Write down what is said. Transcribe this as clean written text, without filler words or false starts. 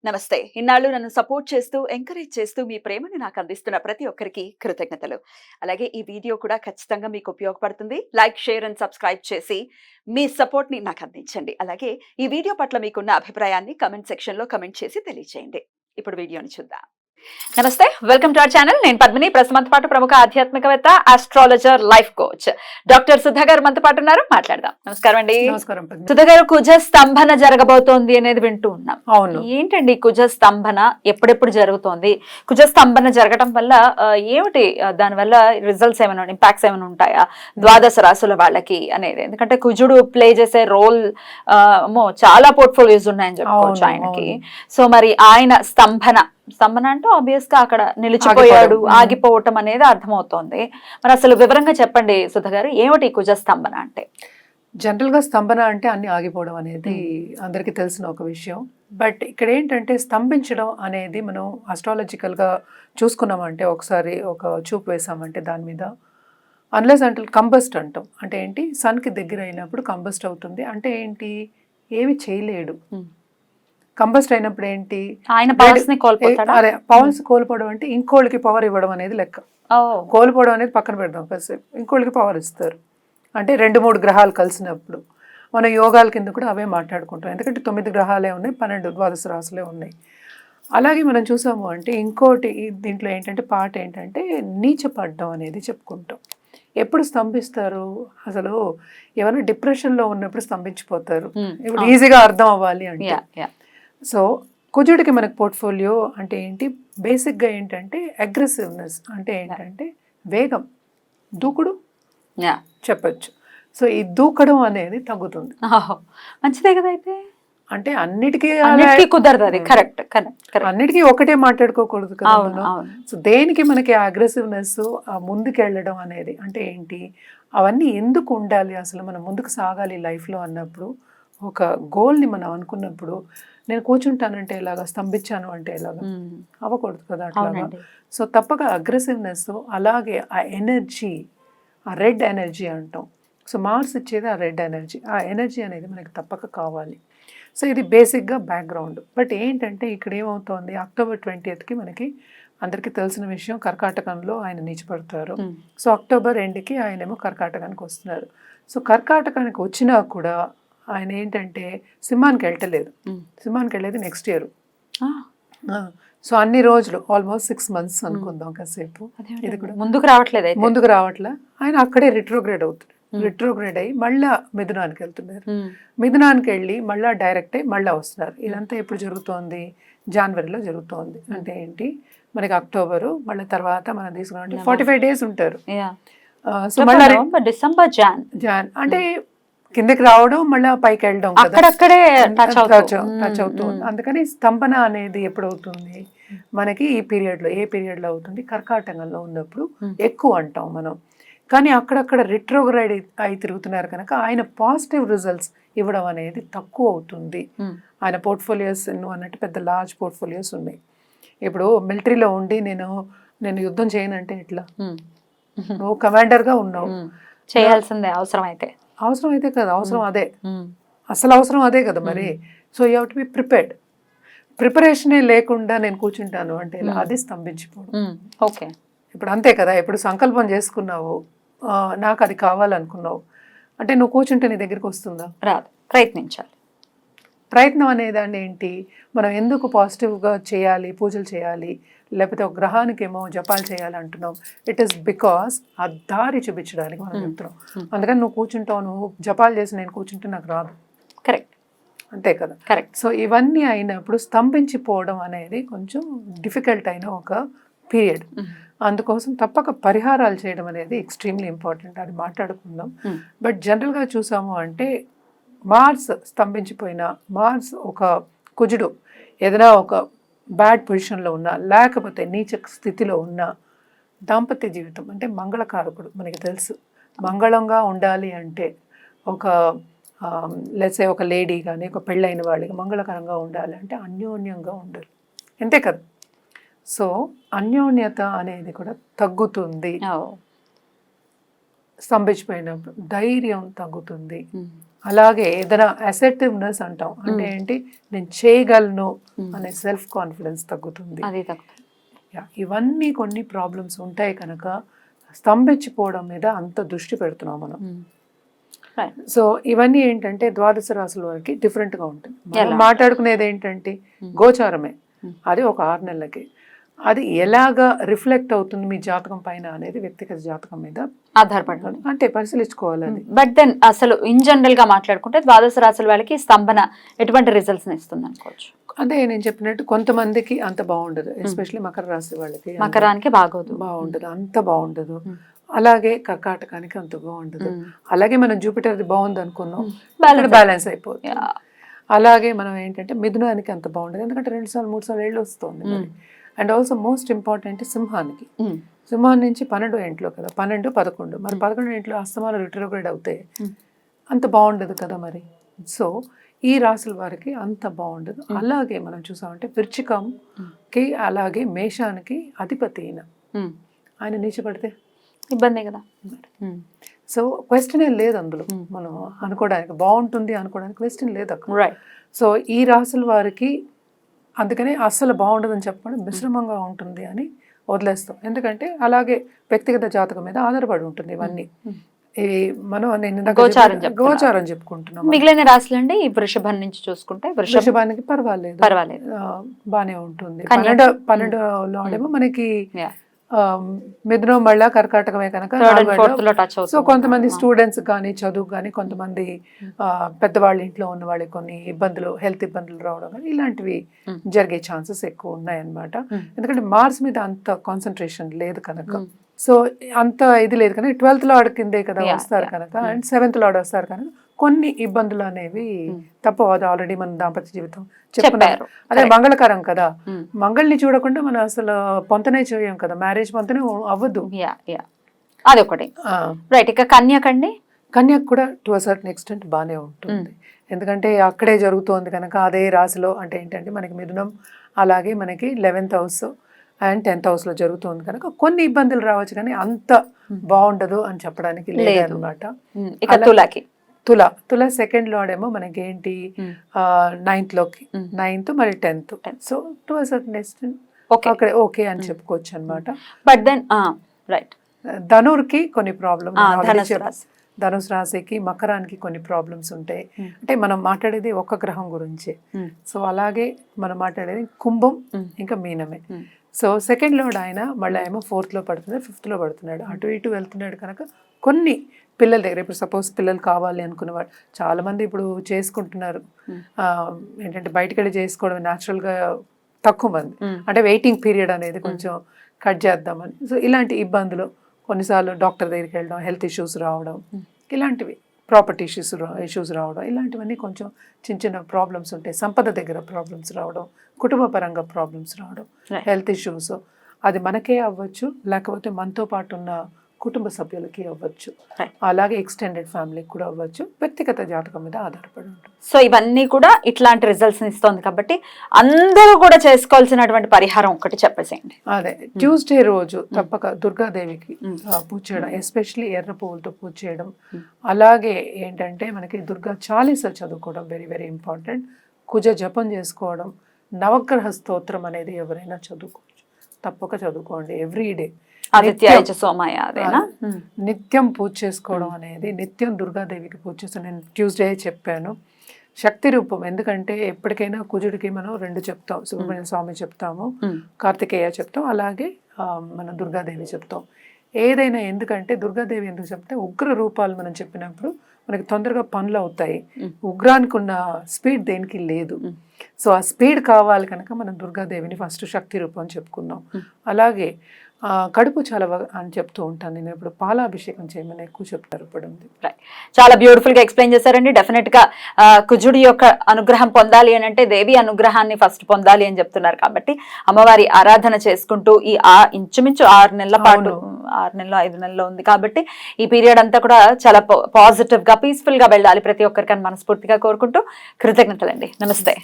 నమస్తే. ఇన్నాళ్ళు నన్ను సపోర్ట్ చేస్తూ, ఎంకరేజ్ చేస్తూ మీ ప్రేమను నాకు అందిస్తున్న ప్రతి ఒక్కరికి కృతజ్ఞతలు. అలాగే ఈ వీడియో కూడా ఖచ్చితంగా మీకు ఉపయోగపడుతుంది. లైక్, షేర్ అండ్ సబ్స్క్రైబ్ చేసి మీ సపోర్ట్‌ని నాకు అందించండి. అలాగే ఈ వీడియో పట్ల మీకున్న అభిప్రాయాన్ని కామెంట్ సెక్షన్‌లో కామెంట్ చేసి తెలియజేయండి. ఇప్పుడు వీడియోని చూద్దాం. నమస్తే, వెల్కమ్ టు అవర్ ఛానల్. నేను పద్మిని. ప్రస్తుతం పాటు ప్రముఖ ఆధ్యాత్మికవేత్త, astrologer, life coach doctor Sudha గారు మనతో పాటు ఉన్నారు. మాట్లాడదాం. నమస్కారం అండి. నమస్కారం. సుధా గారు, కుజ స్తంభన జరగబోతోంది అనేది వింటూ ఉన్నాం. అవును. ఏంటండి కుజ స్తంభన? ఎప్పుడెప్పుడు జరుగుతోంది? కుజ స్తంభన జరగడం వల్ల ఏమిటి దానివల్ల రిజల్ట్స్ ఏమైనా, ఇంపాక్ట్స్ ఏమైనా ఉంటాయా ద్వాదశ రాశుల వాళ్ళకి అనేది? ఎందుకంటే కుజుడు ప్లే చేసే రోల్ చాలా పోర్ట్ఫోలియోస్ ఉన్నాయని చెప్పుకోవచ్చు ఆయనకి. సో మరి ఆయన స్తంభన అంటే ఆబ్వియస్ గా అక్కడ నిలిచిపోయాడు, ఆగిపోవటం అనేది అర్థమవుతోంది. మరి అసలు వివరంగా చెప్పండి సుధా గారు, ఏమిటి కుజ స్తంభన అంటే? జనరల్ గా స్తంభన అంటే అన్ని ఆగిపోవడం అనేది అందరికీ తెలిసిన ఒక విషయం. బట్ ఇక్కడ ఏంటంటే స్తంభించడం అనేది మనం ఆస్ట్రాలజికల్ గా చూసుకున్నామంటే, ఒకసారి ఒక చూపు వేసామంటే దాని మీద, అన్లెస్ అంటే కంబస్ట్ అంటాం. అంటే ఏంటి, సన్ కి దగ్గర అయినప్పుడు కంబస్ట్ అవుతుంది. అంటే ఏంటి, ఏమి చేయలేడు. కంబస్ట్ అయినప్పుడు ఏంటి, ఆయన పవర్స్ ని కోల్పోతాడా? అదే పవర్స్ కోల్పోవడం అంటే ఇంకోళ్ళకి పవర్ ఇవ్వడం అనేది లెక్క. కోల్పోవడం అనేది పక్కన పెడదాం కాసేపు, ఇంకోళ్ళకి పవర్ ఇస్తారు. అంటే 2-3 గ్రహాలు కలిసినప్పుడు మన యోగాల కింద కూడా అవే మాట్లాడుకుంటాం. ఎందుకంటే 9 గ్రహాలే ఉన్నాయి, 12 ద్వాదశ రాశులే ఉన్నాయి. అలాగే మనం చూసాము అంటే ఇంకోటి దీంట్లో ఏంటంటే పాట ఏంటంటే నీచపడ్డం అనేది చెప్పుకుంటాం. ఎప్పుడు స్తంభిస్తారు అసలు? ఏమైనా డిప్రెషన్లో ఉన్నప్పుడు స్తంభించిపోతారు. ఇప్పుడు ఈజీగా అర్థం అవ్వాలి అంటే, సో కుజుడికి మనకు పోర్ట్ఫోలియో అంటే ఏంటి, బేసిక్గా ఏంటంటే అగ్రెసివ్నెస్, అంటే ఏంటంటే వేగం, దూకుడు చెప్పచ్చు. సో ఈ దూకడం అనేది తగ్గుతుంది. మంచిదే కదా. అయితే అంటే అన్నిటికీ కుదరదు అది. కరెక్ట్. అన్నిటికీ ఒకటే మాట్లాడుకోకూడదు కదా మనం. సో దేనికి మనకి అగ్రెసివ్నెస్, ముందుకు వెళ్ళడం అనేది అంటే ఏంటి, అవన్నీ ఎందుకు ఉండాలి అసలు, మనం ముందుకు సాగాలి లైఫ్లో అన్నప్పుడు, ఒక గోల్ని మనం అనుకున్నప్పుడు, నేను కూర్చుంటానంటే ఇలాగా, స్తంభించాను అంటే ఇలాగా అవ్వకూడదు కదా అట్లాగా. సో తప్పక అగ్రెసివ్నెస్, అలాగే ఆ ఎనర్జీ, ఆ రెడ్ ఎనర్జీ అంటాం. సో మార్స్ ఇచ్చేది ఆ రెడ్ ఎనర్జీ. ఆ ఎనర్జీ అనేది మనకి తప్పక కావాలి. సో ఇది బేసిక్గా బ్యాక్గ్రౌండ్. బట్ ఏంటంటే ఇక్కడ ఏమవుతోంది, అక్టోబర్ 20కి మనకి అందరికీ తెలిసిన విషయం, కర్కాటకంలో ఆయన నీచపడతారు. సో అక్టోబర్ 2కి ఆయనేమో కర్కాటకానికి వస్తున్నారు. సో కర్కాటకానికి వచ్చినా కూడా ఆయన ఏంటంటే సింహానికి వెళ్ళలేదు నెక్స్ట్ ఇయర్. సో అన్ని రోజులు ఆల్మోస్ట్ 6 months అనుకుందాం కాసేపు. ఇది కూడా ముందుకు రావట్లే. ఆయన అక్కడే రిట్రోగ్రేడ్ అవుతారు. రిట్రోగ్రేడ్ అయ్యి మళ్ళా మిథునానికి వెళ్తున్నారు. మిథునానికి వెళ్ళి మళ్ళా డైరెక్ట్ అయ్యి మళ్ళా వస్తున్నారు. ఇదంతా ఎప్పుడు జరుగుతోంది, జనవరిలో జరుగుతోంది. అంటే ఏంటి, మనకి అక్టోబరు, మళ్ళీ తర్వాత మనం తీసుకున్నాం 45 days ఉంటారు. సో మళ్ళీ డిసెంబర్, జాన్ అంటే కిందకి రావడం, మళ్ళీ పైకి వెళ్ళడం, అక్కడక్కడే టచ్ అవుతుంది. అందుకని స్తంభన అనేది ఎప్పుడు అవుతుంది మనకి, ఈ పీరియడ్లో. ఏ పీరియడ్లో అవుతుంది, కర్కాటకంలో ఉన్నప్పుడు ఎక్కువ అంటాం మనం. కానీ అక్కడక్కడ రిట్రోగ్రైడ్ అయి తిరుగుతున్నారు కనుక ఆయన పాజిటివ్ రిజల్ట్స్ ఇవ్వడం అనేది తక్కువ అవుతుంది. ఆయన పోర్ట్ఫోలియోస్ అన్నట్టు పెద్ద లార్జ్ పోర్ట్ఫోలియోస్ ఉన్నాయి. ఇప్పుడు మిలిటరీలో ఉండి నేను యుద్ధం చేయనంటే ఎట్లా, నువ్వు కమాండర్గా ఉన్నావు, చేయాల్సిందే అవసరం అయితే కదా, అవసరం అదే, అసలు అవసరం అదే కదా మరి. So you have to be prepared. ప్రిపరేషనే లేకుండా నేను కూర్చుంటాను అంటే అది స్తంభించిపోవడం. ఓకే, ఇప్పుడు అంతే కదా. ఇప్పుడు సంకల్పం చేసుకున్నావు, నాకు అది కావాలనుకున్నావు అంటే నువ్వు కూర్చుంటే నీ దగ్గరికి వస్తుందా? రాదు. ప్రయత్నించాలి. ప్రయత్నం అనేదాన్ని ఏంటి, మనం ఎందుకు పాజిటివ్గా చేయాలి, పూజలు చేయాలి, లేకపోతే ఒక గ్రహానికి ఏమో జపాలు చేయాలి అంటున్నాం. ఇట్ ఈస్ బికాస్ ఆ దారి చూపించడానికి మనం చెప్తున్నాం. అందుకని నువ్వు కూర్చుంటావు, నువ్వు జపాలు చేసి నేను కూర్చుంటే నాకు రాదు. కరెక్ట్, అంతే కదా. కరెక్ట్. సో ఇవన్నీ అయినప్పుడు స్తంభించిపోవడం అనేది కొంచెం డిఫికల్ట్ అయిన ఒక పీరియడ్. అందుకోసం తప్పక పరిహారాలు చేయడం అనేది ఎక్స్ట్రీమ్లీ ఇంపార్టెంట్. అది మాట్లాడుకుందాం. బట్ జనరల్గా చూసాము అంటే మార్స్ స్తంభించిపోయిన, మార్స్ ఒక కుజుడు ఏదైనా ఒక బ్యాడ్ పొజిషన్లో ఉన్నా, లేకపోతే నీచ స్థితిలో ఉన్న, దాంపత్య జీవితం అంటే మంగళకారకుడు మనకి తెలుసు. మంగళంగా ఉండాలి అంటే ఒక లెట్స్ సే ఒక లేడీ కానీ ఒక పెళ్ళైన వాళ్ళకి మంగళకరంగా ఉండాలి అంటే అన్యోన్యంగా ఉండాలి, అంతే కదా. సో అన్యోన్యత అనేది కూడా తగ్గుతుంది స్తంభించిపోయినప్పుడు. ధైర్యం తగ్గుతుంది, అలాగే ఏదైనా అసెర్టివ్నెస్ అంటాం, అంటే ఏంటి, నేను చేయగలను అనే సెల్ఫ్ కాన్ఫిడెన్స్ తగ్గుతుంది. అది తక్కువ. ఇవన్నీ కొన్ని ప్రాబ్లమ్స్ ఉంటాయి కనుక స్తంభించిపోవడం మీద అంత దృష్టి పెడుతున్నాం మనం. సో ఇవన్నీ ఏంటంటే ద్వాదశ రాశుల వారికి డిఫరెంట్గా ఉంటుంది. మనం మాట్లాడుకునేది ఏంటంటే గోచారమే, అది ఒక 6 నెలలకి. అది ఎలాగా రిఫ్లెక్ట్ అవుతుంది మీ జాతకం పైన అనేది వ్యక్తిగత జాతకం మీద ఆధారపడాలి, అంటే పరిశీలించుకోవాలని. బట్ దెన్ అసలు ఇన్ జనరల్ గా మాట్లాడుకుంటే ద్వాదశ రాశుల వాళ్ళకి స్తంభన ఎటువంటి రిజల్ట్స్ ఇస్తుంది అనుకోవచ్చు? అదే నేను చెప్పినట్టు కొంతమందికి అంత బాగుండదు, ఎస్పెషల్లీ మకర రాశి వాళ్ళకి మకరానికి బాగుండదు, అంత బాగుండదు. అలాగే కర్కాటకానికి అంత బాగుండదు. అలాగే మనం జూపిటర్ బాగుంది అనుకున్నాం, బ్యాలెన్స్ అయిపోతుంది. అలాగే మనం ఏంటంటే మిథునానికి అంత బాగుండదు, ఎందుకంటే 2 సార్లు 3 సార్లు ఏళ్ళు వస్తుంది. అండ్ ఆల్సో మోస్ట్ ఇంపార్టెంట్ సింహానికి, సింహాన్ నుంచి 12 ఇంట్లో కదా, 12, 11, మరి 11 ఇంట్లో అస్తమానం రిట్రోగ్రేడ్ అవుతాయి, అంత బాగుండదు కదా మరి. సో ఈ రాశుల వారికి అంత బాగుండదు. అలాగే మనం చూసామంటే వృశ్చికంకి అలాగే మేషానికి అధిపతి ఆయన నీచపడితే ఇబ్బంది కదా. సో క్వశ్చన్ ఏం లేదు అందులో, మనం అనుకోవడానికి బాగుంటుంది అనుకోవడానికి క్వశ్చన్ లేదు అక్కడ. సో ఈ రాశుల వారికి అందుకనే అస్సలు బాగుండదని చెప్పకుండా మిశ్రమంగా ఉంటుంది అని వదిలేస్తాం, ఎందుకంటే అలాగే వ్యక్తిగత జాతకం మీద ఆధారపడి ఉంటుంది ఇవన్నీ. మనం గోచారం చెప్పుకుంటున్నాం. మిగిలిన రాశులు అండి ఈ వృషభం నుంచి చూసుకుంటే వృషభానికి పర్వాలేదు బానే ఉంటుంది. 12లో ఆడేమో మనకి మిథునం మళ్ళా కర్కాటకమే కనుక. సో కొంతమంది స్టూడెంట్స్ కానీ చదువు కానీ, కొంతమంది పెద్దవాళ్ళ ఇంట్లో ఉన్న వాళ్ళకి కొన్ని ఇబ్బందులు, హెల్త్ ఇబ్బందులు రావడం కానీ ఇలాంటివి జరిగే ఛాన్సెస్ ఎక్కువ ఉన్నాయన్నమాట. ఎందుకంటే మార్స్ మీద అంత కాన్సన్ట్రేషన్ లేదు కనుక, సో అంత ఇది లేదు కనుక 12th లార్డ్ కిందే కదా వస్తారు కనుక, అండ్ 7th లార్డ్ వస్తారు కనుక కొన్ని ఇబ్బందులు అనేవి తప్పవు. అది ఆల్రెడీ మన దాంపత్య జీవితం చెప్పుకున్నారు. అదే మంగళకరం కదా, మంగళని చూడకుండా మనం అసలు పొంతనే చేయం కదా, మ్యారేజ్ పొంతనే అవ్వదు. అదొకటి. రైట్. ఇక కన్యకండి, కన్యకు కూడా టు అ సర్టన్ ఎక్స్టెంట్ బాగానే ఉంటుంది, ఎందుకంటే అక్కడే జరుగుతోంది కనుక. అదే రాశిలో అంటే ఏంటంటే మనకి మిథునం, అలాగే మనకి 11th హౌస్ అండ్ 10th హౌస్లో జరుగుతుంది కనుక కొన్ని ఇబ్బందులు రావచ్చు, కానీ అంత బాగుండదు అని చెప్పడానికి లేదనమాట. తుల 2nd లార్డ్ ఏమో మనకి ఏంటి 9th లోకి, 9th మరి 10th. So to a certain extent అక్కడ ఓకే అని చెప్పుకోవచ్చు అనమాట. బట్ దెన్ రైట్, ధనుర్కి కొన్ని ప్రాబ్లమ్, ధనుసు రాశికి మకరానికి కొన్ని ప్రాబ్లమ్స్ ఉంటాయి. అంటే మనం మాట్లాడేది ఒక గ్రహం గురించి. సో అలాగే మనం మాట్లాడేది కుంభం ఇంకా మీనమే. సో 2nd లార్డ్ ఆయన మళ్ళీ ఏమో 4th లో పడుతున్నాడు, 5th లో పడుతున్నాడు, అటు ఇటు వెళ్తున్నాడు కనుక కొన్ని పిల్లల దగ్గర, ఇప్పుడు సపోజ్ పిల్లలు కావాలి అనుకునేవాడు చాలా మంది ఇప్పుడు చేసుకుంటున్నారు, ఏంటంటే బయటకు వెళ్ళి చేసుకోవడం న్యాచురల్గా తక్కువ మంది, అంటే వెయిటింగ్ పీరియడ్ అనేది కొంచెం కట్ చేద్దామని. సో ఇలాంటి ఇబ్బందులు, కొన్నిసార్లు డాక్టర్ దగ్గరికి వెళ్ళడం, హెల్త్ ఇష్యూస్ రావడం, ఇలాంటివి ప్రాపర్టీ ఇష్యూస్ రావడం, ఇలాంటివన్నీ కొంచెం చిన్న చిన్న ప్రాబ్లమ్స్ ఉంటాయి. సంపద దగ్గర ప్రాబ్లమ్స్ రావడం, కుటుంబ పరంగా ప్రాబ్లమ్స్ రావడం, హెల్త్ ఇష్యూస్, అది మనకే అవ్వచ్చు, లేకపోతే మనతో పాటు ఉన్న కుటుంబ సభ్యులకి అవ్వచ్చు, అలాగే ఎక్స్టెండెడ్ ఫ్యామిలీకి కూడా అవ్వచ్చు. వ్యక్తిగత జాతకం మీద ఆధారపడి ఉంటుంది. సో ఇవన్నీ కూడా ఇట్లాంటి రిజల్ట్స్ ఇస్తుంది కాబట్టి అందరూ కూడా చేసుకోవాల్సినటువంటి పరిహారం ఒకటి చెప్పేసేయండి. అదే ట్యూస్డే రోజు తప్పక దుర్గాదేవికి పూజ చేయడం, ఎస్పెషల్లీ ఎర్ర పువ్వులతో పూజ చేయడం. అలాగే ఏంటంటే మనకి దుర్గా చాలీస చదువుకోవడం వెరీ వెరీ ఇంపార్టెంట్. కుజ జపం చేసుకోవడం, నవగ్రహ స్తోత్రం అనేది ఎవరైనా చదువుకోవచ్చు, తప్పక చదువుకోండి ఎవ్రీడే. నిత్యం పూజ చేసుకోవడం అనేది, నిత్యం దుర్గాదేవికి పూజ చేస్తాను. నేను ట్యూస్డే చెప్పాను శక్తి రూపం, ఎందుకంటే ఎప్పటికైనా కుజుడికి మనం 2 చెప్తాం, సుబ్రహ్మణ్య స్వామి చెప్తాము, కార్తికేయ చెప్తాం, అలాగే మన దుర్గాదేవి చెప్తాం. ఏదైనా ఎందుకంటే దుర్గాదేవి ఎందుకు చెప్తే ఉగ్ర రూపాలు మనం చెప్పినప్పుడు మనకి తొందరగా పనులు అవుతాయి, ఉగ్రానికి ఉన్న స్పీడ్ దేనికి లేదు. సో ఆ స్పీడ్ కావాలి కనుక మనం దుర్గాదేవిని ఫస్ట్ శక్తి రూపం చెప్పుకున్నాం. అలాగే కడుపు చలవ అని చెప్తూ ఉంటాను నేను, ఇప్పుడు పాలాభిషేకం చేయమని ఎక్కువ చెప్తారు ఇప్పుడు. చాలా బ్యూటిఫుల్ గా ఎక్స్ప్లెయిన్ చేశారండి. డెఫినెట్ గా కుజుడి యొక్క అనుగ్రహం పొందాలి అని అంటే దేవి అనుగ్రహాన్ని ఫస్ట్ పొందాలి అని చెప్తున్నారు కాబట్టి అమ్మవారి ఆరాధన చేసుకుంటూ ఈ ఇంచుమించు 6 నెలల పాటు, 6 నెలలు 5 నెలల్లో ఉంది కాబట్టి ఈ పీరియడ్ అంతా కూడా చాలా పాజిటివ్ గా పీస్ఫుల్ గా వెళ్ళాలి ప్రతి ఒక్కరికని మనస్ఫూర్తిగా కోరుకుంటూ కృతజ్ఞతలండి. నమస్తే.